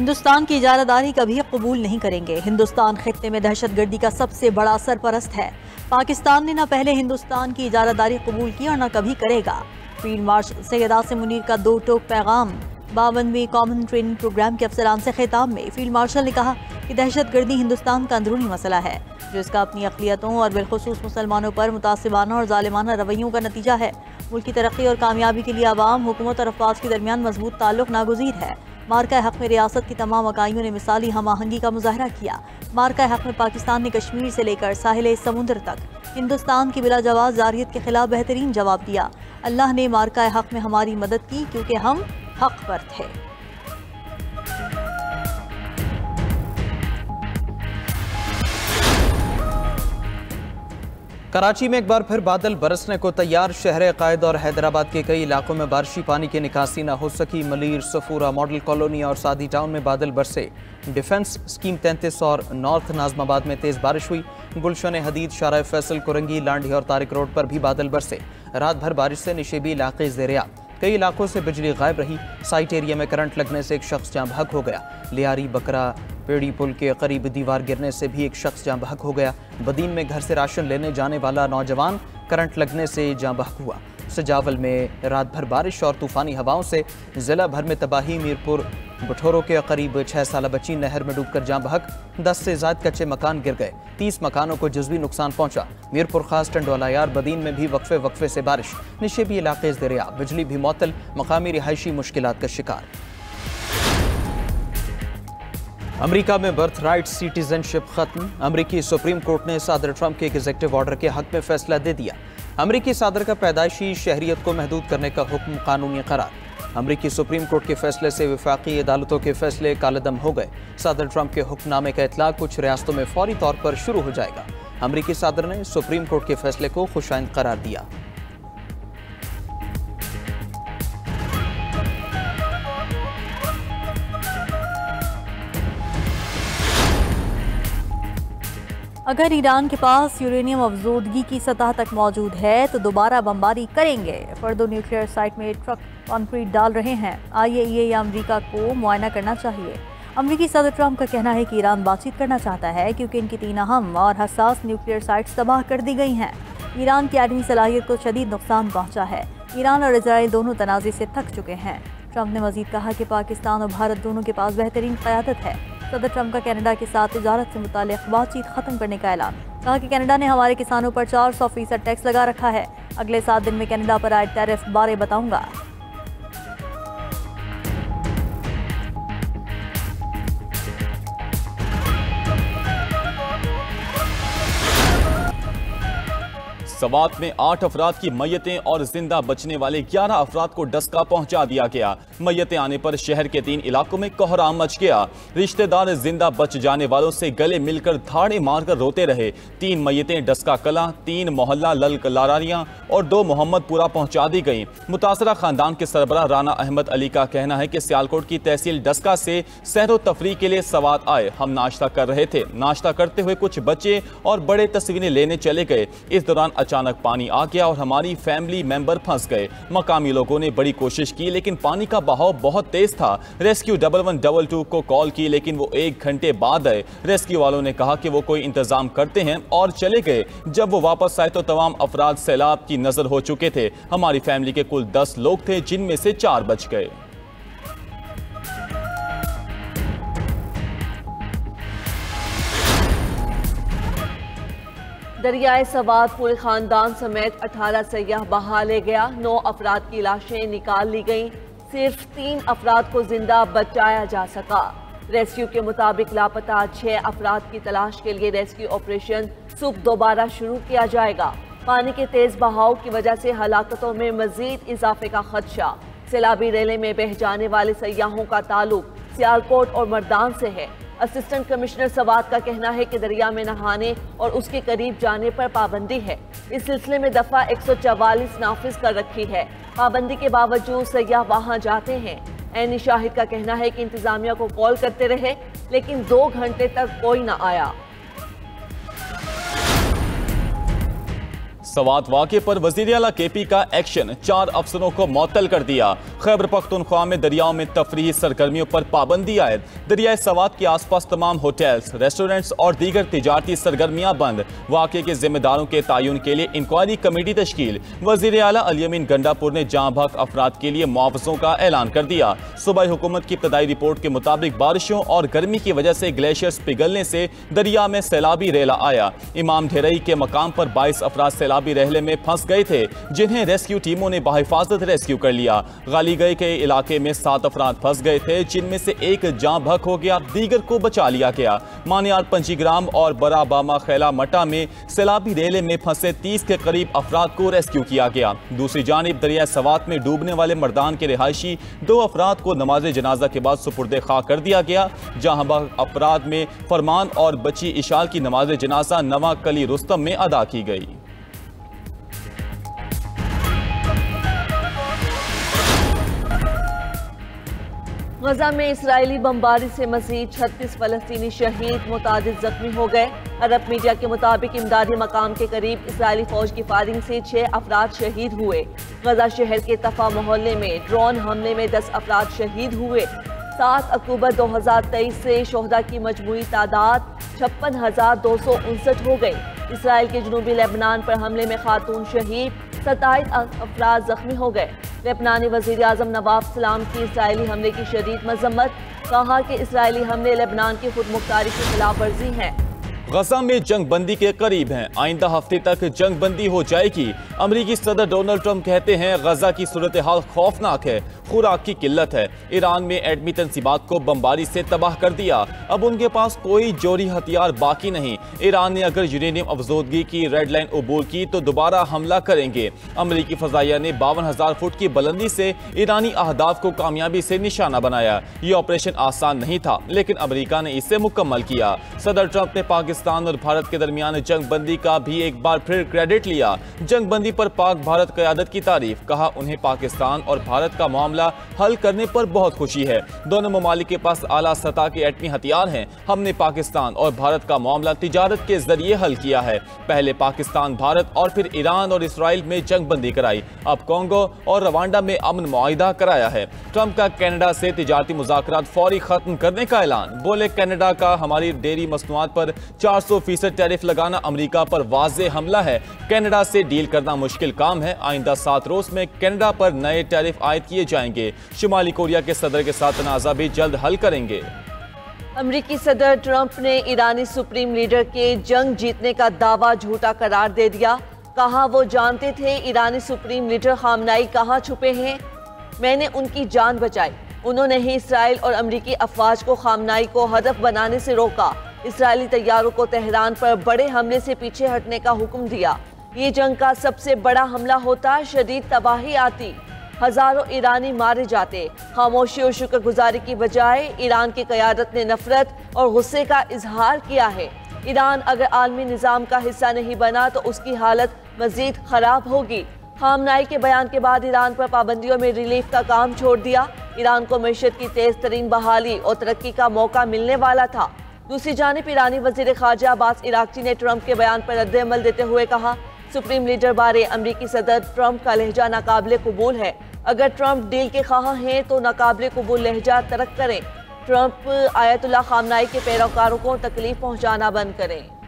हिंदुस्तान की इजारादारी कभी कबूल नहीं करेंगे। हिंदुस्तान खित्ते में दहशतगर्दी का सबसे बड़ा सरपरस्त है। पाकिस्तान ने न पहले हिंदुस्तान की इजारादारी कबूल की और न कभी करेगा। फील्ड मार्शल सैयद आसिम मुनीर का दो टोक पैगाम। 52वें कॉमन ट्रेनिंग प्रोग्राम के अफसरान से खिताब में फील्ड मार्शल ने कहा कि दहशतगर्दी हिंदुस्तान का अंदरूनी मसला है, जो इसका अपनी अक़लियतों और बिलखुसूस मुसलमानों पर मुतासिबाना और ज़ालिमाना रवैयों का नतीजा है। मुल्क की तरक्की और कामयाबी के लिए आवाम, हुकूमत और अफवाज के दरमियान मजबूत ताल्लुक नागुज़ीर है। मार्का हक में रियासत की तमाम इकाइयों ने मिसाली हम आहंगी का मुजाहरा किया। मार्का हक में पाकिस्तान ने कश्मीर से लेकर साहिल समुद्र तक हिंदुस्तान की बिला जवाब जारियत के खिलाफ बेहतरीन जवाब दिया। अल्लाह ने मार्का हक में हमारी मदद की क्योंकि हम हक पर थे। कराची में एक बार फिर बादल बरसने को तैयार। शहर कायद और हैदराबाद के कई इलाकों में बारिशी पानी की निकासी न हो सकी। मलीर, सफूरा, मॉडल कॉलोनी और सादी टाउन में बादल बरसे। डिफेंस स्कीम 33 और नॉर्थ नाजमाबाद में तेज बारिश हुई। गुलशन हदीद, शारा फैसल, कुरंगी, लांडी और तारिक रोड पर भी बादल बरसे। रात भर बारिश से निशेबी इलाके ज़ेर-ए-आब। कई इलाकों से बिजली गायब रही। साइट एरिया में करंट लगने से एक शख्स जाँ बहक हो गया। लियारी बकरा पेड़ी पुल के करीब दीवार गिरने से भी एक शख्स जाँ बहक हो गया। बदीन में घर से राशन लेने जाने वाला नौजवान करंट लगने से जाँ बहक हुआ। सजावल में रात भर बारिश और तूफ़ानी हवाओं से ज़िला भर में तबाही। मीरपुर बठोरों के करीब 6 साल बच्ची नहर में डूबकर जाँ बहक। 10 से ज़्यादा कच्चे मकान गिर गए। 30 मकानों को जुज़वी नुकसान पहुंचा। मीरपुर खास टंडवाला यार बदीन में भी वक्फे से बारिश। निशेबी इलाके ज़ेर-ए-आब। बिजली भी मुअत्तल। मकामी रिहायशी मुश्किलात का शिकार। अमेरिका में बर्थ राइट सिटीजनशिप खत्म। अमेरिकी सुप्रीम कोर्ट ने सदर ट्रंप के एग्जीक्यूटिव ऑर्डर के हक में फैसला दे दिया। अमेरिकी सदर का पैदाइशी शहरियत को महदूद करने का हुक्म कानूनी करार। अमेरिकी सुप्रीम कोर्ट के फैसले से वफाकी अदालतों के फैसले कालदम हो गए। सदर ट्रंप के हुक्मनामे का इतलाक कुछ रियासतों में फौरी तौर पर शुरू हो जाएगा। अमेरिकी सदर ने सुप्रीम कोर्ट के फैसले को खुशाइंद करार दिया। अगर ईरान के पास यूरेनियम अफजोदगी की सतह तक मौजूद है तो दोबारा बमबारी करेंगे। फर्दो न्यूक्लियर साइट में ट्रक कंक्रीट डाल रहे हैं। IAEA या अमेरिका को मुआयना करना चाहिए। अमेरिकी सदर ट्रंप का कहना है कि ईरान बातचीत करना चाहता है क्योंकि इनकी 3 अहम और हसास न्यूक्लियर साइट्स तबाह कर दी गई हैं। ईरान की एटमी सलाहियत को शदीद नुकसान पहुँचा है। ईरान और इजराइल दोनों तनाज़े से थक चुके हैं। ट्रंप ने मजीद कहा कि पाकिस्तान और भारत दोनों के पास बेहतरीन क़यादत है। सदर ट्रंप का कनाडा के साथ तिजारत से मुताल्लिक़ बातचीत ख़त्म करने का ऐलान। कहा कि कनाडा ने हमारे किसानों पर 400% टैक्स लगा रखा है। अगले 7 दिन में कनाडा पर आए टैरिफ बारे बताऊंगा। सवात में 8 अफराद की मयतें और जिंदा बचने वाले 11 अफराद को डस्का पहुंचा दिया गया। मयतें आने पर शहर के 3 इलाकों में कोहराम मच गया। रिश्तेदार जिंदा बच जाने वालों से गले मिलकर धाड़े मारकर रोते रहे। 3 मयतें डस्का कला, 3 मोहल्ला ललकलारियां और 2 मोहम्मदपुरा पहुंचा दी गई। मुतासरा खानदान के सरबराह राना अहमद अली का कहना है कि सियालकोट की तहसील डस्का से सैरो तफरी के लिए सवात आए। हम नाश्ता कर रहे थे। नाश्ता करते हुए कुछ बच्चे और बड़े तस्वीरें लेने चले गए। इस दौरान अचानक पानी आ गया और हमारी फैमिली मेंबर फंस गए। मकामी लोगों ने बड़ी कोशिश की लेकिन पानी का बहाव बहुत तेज था। रेस्क्यू 1112 को कॉल की लेकिन वो 1 घंटे बाद आए। रेस्क्यू वालों ने कहा कि वो कोई इंतजाम करते हैं और चले गए। जब वो वापस आए तो तमाम अफराद सैलाब की नजर हो चुके थे। हमारी फैमिली के कुल 10 लोग थे जिनमें से 4 बच गए। दरियाए सवात पूरे खानदान समेत 18 सयाह बहा ले गया। 9 अफराद की लाशें निकाल ली गईं। सिर्फ 3 अफराद को जिंदा बचाया जा सका। रेस्क्यू के मुताबिक लापता 6 अफराद की तलाश के लिए रेस्क्यू ऑपरेशन सुबह दोबारा शुरू किया जाएगा। पानी के तेज बहाव की वजह से हलाकतों में मजीद इजाफे का खदशा। सैलाबी रेले में बह जाने वाले सयाहों का ताल्लुक सियालकोट और मर्दान से है। असिस्टेंट कमिश्नर सवात का कहना है कि दरिया में नहाने और उसके करीब जाने पर पाबंदी है। इस सिलसिले में दफा 144 नाफिज कर रखी है। पाबंदी के बावजूद सयाह वहां जाते हैं। ऐनी शाहिद का कहना है कि इंतजामिया को कॉल करते रहे लेकिन 2 घंटे तक कोई न आया। सवात वाक़े पर वज़ीर आला KP का एक्शन, 4 अफसरों को मुअत्तल कर दिया। खैबर पख्तूनख्वा में दरियाओं में तफरीही सरगर्मियों पर पाबंदी आयद। दरियाए सवात के आसपास तमाम होटल्स, रेस्टोरेंट्स और दीगर तिजारती सरगर्मियां बंद। वाक़े के जिम्मेदारों के तयन के लिए इंक्वायरी कमेटी तश्कील। वज़ीर आला अली अमीन गंडापुर ने जाँ बहक अफराद के लिए मुआवज़ों का ऐलान कर दिया। सूबाई हुकूमत की इब्तदाई रिपोर्ट के मुताबिक बारिशों और गर्मी की वजह से ग्लेशियर्स पिघलने से दरिया में सैलाबी रेला आया। इमाम ढेरई के मकाम पर 22 अफराद सैलाबी रहले में फंस गए थे, जिन्हें रेस्क्यू टीमों ने बाहिफाजत रेस्क्यू कर लिया। गाली गए के इलाके में 7 अफराद फंस गए थे, जिनमें से एक जाँ बहक हो गया, दीगर को बचा लिया गया। मानियार पंजीग्राम और बड़ा बामा खैला मटा में सैलाबी रेले में फंसे 30 के करीब अफराद को रेस्क्यू किया गया। दूसरी जानिब दरिया सवात में डूबने वाले मर्दान के रिहायशी 2 अफराद को नमाज जनाजा के बाद सुपुर्दे खाक कर दिया गया। जहां बहक अफराद में फरमान और बची इशाल की नमाज जनाजा नवा कली रुस्तम में अदा की गई। गजा में इस्राएली बमबारी से मजीद 36 फलस्तीनी शहीद, मुतादिद जख्मी हो गए। अरब मीडिया के मुताबिक इमदादी मकाम के करीब इस्राएली फौज की फायरिंग से 6 अफराद शहीद हुए। गजा शहर के तफा मोहल्ले में ड्रोन हमले में 10 अफराद शहीद हुए। 7 अक्टूबर 2023 से शोहदा की मजमूई तादाद 56,259 हो गई। इसराइल के जनूबी लेबनान पर हमले में खातून शहीद, 27 अफराद जख्मी हो गए। लेबनानी वज़ीर आज़म नवाफ सलाम की इसराइली हमले की शदीद मजम्मत, कहा कि इसराइली हमले लेबनान की खुद मुख्तारी की खिलाफ वर्जी हैं। गजा में जंग बंदी के करीब हैं, आइंदा हफ्ते तक जंग बंदी हो जाएगी। अमरीकी सदर डोनाल्ड ट्रंप कहते हैं गजा की सूरत हाल खौफनाक है, खुराक की किल्लत है। ईरान में एटमी तंसीबात को बमबारी से तबाह कर दिया, अब उनके पास कोई जोरी हथियार बाकी नहीं। ईरान ने अगर यूरेनियम अफजोदगी की रेड लाइन अबूर की तो दोबारा हमला करेंगे। अमरीकी फजाइया ने 52,000 फुट की बुलंदी से ईरानी अहदाफ को कामयाबी से निशाना बनाया। ये ऑपरेशन आसान नहीं था, लेकिन अमरीका ने इसे मुकम्मल किया। सदर ट्रंप ने पाकिस्तान और भारत के दरमियान जंग बंदी का भी एक बार फिर क्रेडिट लिया। जंग बंदी पर पाक भारत क़यादत की तारीफ, कहा उन्हें पाकिस्तान और भारत का मामला हल करने पर बहुत खुशी है। दोनों ममालिक के पास आला सतह के एटमी हथियार हैं। हमने पाकिस्तान और भारत का मामला तिजारत के जरिए हल किया है। पहले पाकिस्तान, भारत और फिर ईरान और इसराइल में जंग बंदी कराई, अब कॉन्गो और रवांडा में अमन मुआहिदा कराया है। ट्रंप का कनाडा से तिजारती मुज़ाकरात फौरी खत्म करने का ऐलान, बोले कनाडा का हमारी डेयरी मसनूआत पर 400% टैरिफ लगाना अमरीका पर वाज़े हमला है। कनाडा से डील करना मुश्किल काम है। आइंदा 7 रोज में कनाडा पर नए टैरिफ आयद किए जाएंगे। शुमाली कोरिया के सदर के साथ तनाज़ा भी जल्द हल करेंगे। अमरीकी सदर ट्रंप ने ईरानी सुप्रीम लीडर के जंग जीतने का दावा झूठा करार दे दिया। कहा वो जानते थे ईरानी सुप्रीम लीडर खामनाई कहाँ छुपे हैं, मैंने उनकी जान बचाई। उन्होंने ही इसराइल और अमरीकी अफवाज को खामनाई को हदफ बनाने से रोका। इसराइली तैयारों को तेहरान पर बड़े हमले से पीछे हटने का हुक्म दिया। ये जंग का सबसे बड़ा हमला होता, शदीद तबाही आती, हजारों ईरानी मारे जाते। खामोशी और शुक्रगुजारी की बजाय ईरान की क़यादत ने नफरत और गुस्से का इजहार किया है। ईरान अगर आलमी निज़ाम का हिस्सा नहीं बना तो उसकी हालत मजीद खराब होगी। खामनाई के बयान के बाद ईरान पर पाबंदियों में रिलीफ का काम छोड़ दिया। ईरान को मैशत की तेज तरीन बहाली और तरक्की का मौका मिलने वाला था। दूसरी जानिब ईरानी वज़ीर ख़ारजा अब्बास इराक़ची ने ट्रंप के बयान पर रद्द-ए-अमल देते हुए कहा, सुप्रीम लीडर बारे अमरीकी सदर ट्रंप का लहजा नाकाबिले कबूल है। अगर ट्रंप डील के ख्वाह हैं तो नाकाबिले कबूल लहजा तर्क करें। ट्रंप आयतुल्लाह खामनाई के पैरोकारों को तकलीफ पहुंचाना बंद करें।